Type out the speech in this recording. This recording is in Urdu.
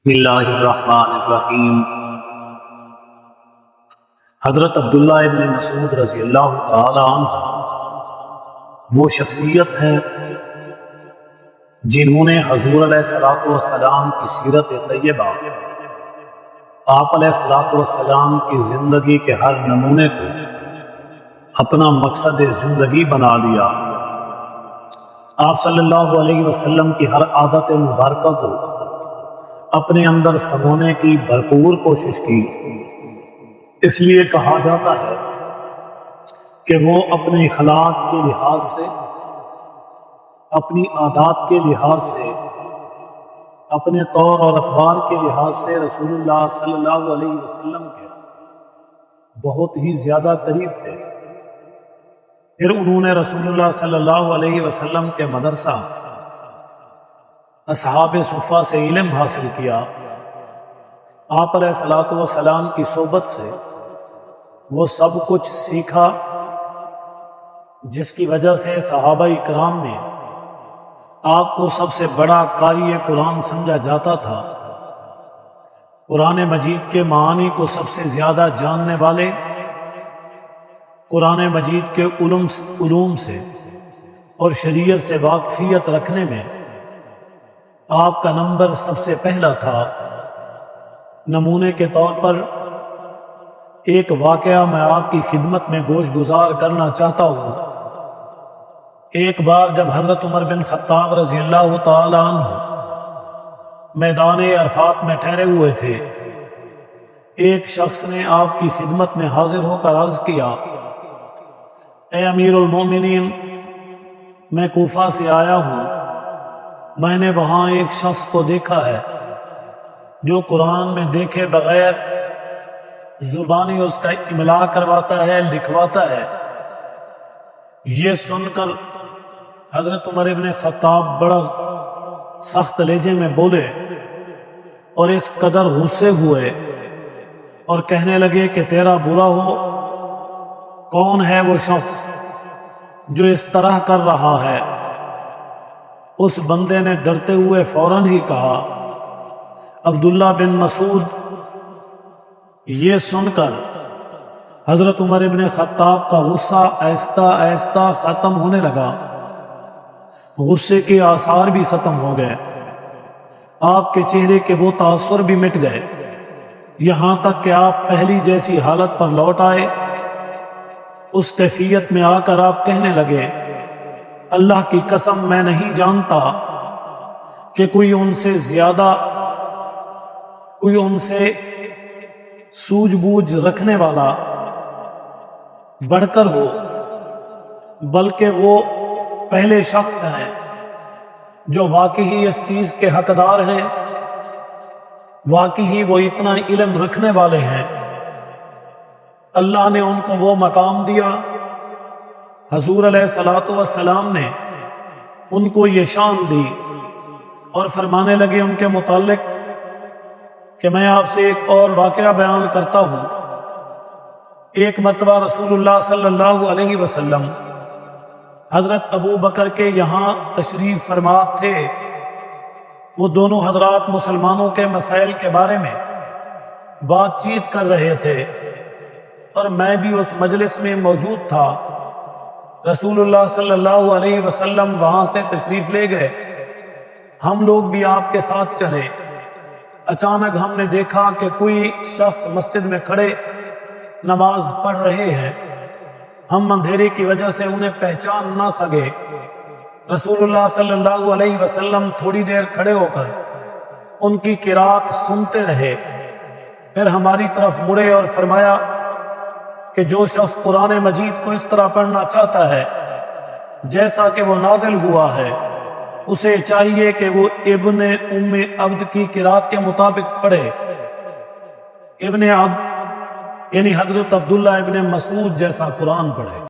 بسم اللہ الرحمن الرحیم۔ حضرت عبداللہ ابن مسعود رضی اللہ تعالی عنہ وہ شخصیت ہے جنہوں نے حضور علیہ الصلوۃ والسلام کی سیرت طیبہ، آپ علیہ الصلوۃ والسلام کی زندگی کے ہر نمونے کو اپنا مقصد زندگی بنا لیا۔ آپ صلی اللہ علیہ وسلم کی ہر عادت مبارکہ کو اپنے اندر سمونے کی بھرپور کوشش کی۔ اس لیے کہا جاتا ہے کہ وہ اپنے اخلاق کے لحاظ سے، اپنی عادات کے لحاظ سے، اپنے طور اور اطوار کے لحاظ سے رسول اللہ صلی اللہ علیہ وسلم کے بہت ہی زیادہ قریب تھے۔ پھر انہوں نے رسول اللہ صلی اللہ علیہ وسلم کے مدرسہ اصحاب صفہ سے علم حاصل کیا۔ آپ علیہ الصلوۃ والسلام کی صحبت سے وہ سب کچھ سیکھا جس کی وجہ سے صحابہ اکرام نے آپ کو سب سے بڑا قاری قرآن سمجھا جاتا تھا۔ قرآن مجید کے معانی کو سب سے زیادہ جاننے والے، قرآن مجید کے علوم سے اور شریعت سے واقفیت رکھنے میں آپ کا نمبر سب سے پہلا تھا۔ نمونے کے طور پر ایک واقعہ میں آپ کی خدمت میں گوش گزار کرنا چاہتا ہوں۔ ایک بار جب حضرت عمر بن خطاب رضی اللہ تعالی عنہ میدان عرفات میں ٹھہرے ہوئے تھے، ایک شخص نے آپ کی خدمت میں حاضر ہو کر عرض کیا، اے امیر المومنین، میں کوفہ سے آیا ہوں، میں نے وہاں ایک شخص کو دیکھا ہے جو قرآن میں دیکھے بغیر زبانی اس کا املا کرواتا ہے، لکھواتا ہے۔ یہ سن کر حضرت عمر بن خطاب بڑا سخت لہجے میں بولے اور اس قدر غصے ہوئے اور کہنے لگے کہ تیرا برا ہو، کون ہے وہ شخص جو اس طرح کر رہا ہے؟ اس بندے نے ڈرتے ہوئے فوراً ہی کہا، عبداللہ بن مسعود۔ یہ سن کر حضرت عمر بن خطاب کا غصہ آہستہ آہستہ ختم ہونے لگا، غصے کے آثار بھی ختم ہو گئے، آپ کے چہرے کے وہ تاثر بھی مٹ گئے، یہاں تک کہ آپ پہلی جیسی حالت پر لوٹ آئے۔ اس کیفیت میں آ کر آپ کہنے لگے، اللہ کی قسم میں نہیں جانتا کہ کوئی ان سے سوجھ بوجھ رکھنے والا بڑھ کر ہو، بلکہ وہ پہلے شخص ہیں جو واقعی اس چیز کے حقدار ہیں، واقعی وہ اتنا علم رکھنے والے ہیں۔ اللہ نے ان کو وہ مقام دیا، حضور علیہ الصلوۃ والسلام نے ان کو یہ شان دی، اور فرمانے لگے ان کے متعلق کہ میں آپ سے ایک اور واقعہ بیان کرتا ہوں۔ ایک مرتبہ رسول اللہ صلی اللہ علیہ وسلم حضرت ابو بکر کے یہاں تشریف فرما تھے۔ وہ دونوں حضرات مسلمانوں کے مسائل کے بارے میں بات چیت کر رہے تھے اور میں بھی اس مجلس میں موجود تھا۔ رسول اللہ صلی اللہ علیہ وسلم وہاں سے تشریف لے گئے، ہم لوگ بھی آپ کے ساتھ چلے۔ اچانک ہم نے دیکھا کہ کوئی شخص مسجد میں کھڑے نماز پڑھ رہے ہیں، ہم اندھیرے کی وجہ سے انہیں پہچان نہ سکے۔ رسول اللہ صلی اللہ علیہ وسلم تھوڑی دیر کھڑے ہو کر ان کی قرات سنتے رہے، پھر ہماری طرف مڑے اور فرمایا کہ جو شخص قرآن مجید کو اس طرح پڑھنا چاہتا ہے جیسا کہ وہ نازل ہوا ہے، اسے چاہیے کہ وہ ابن ام عبد کی قرات کے مطابق پڑھے۔ ابن عبد یعنی حضرت عبداللہ ابن مسعود جیسا قرآن پڑھے۔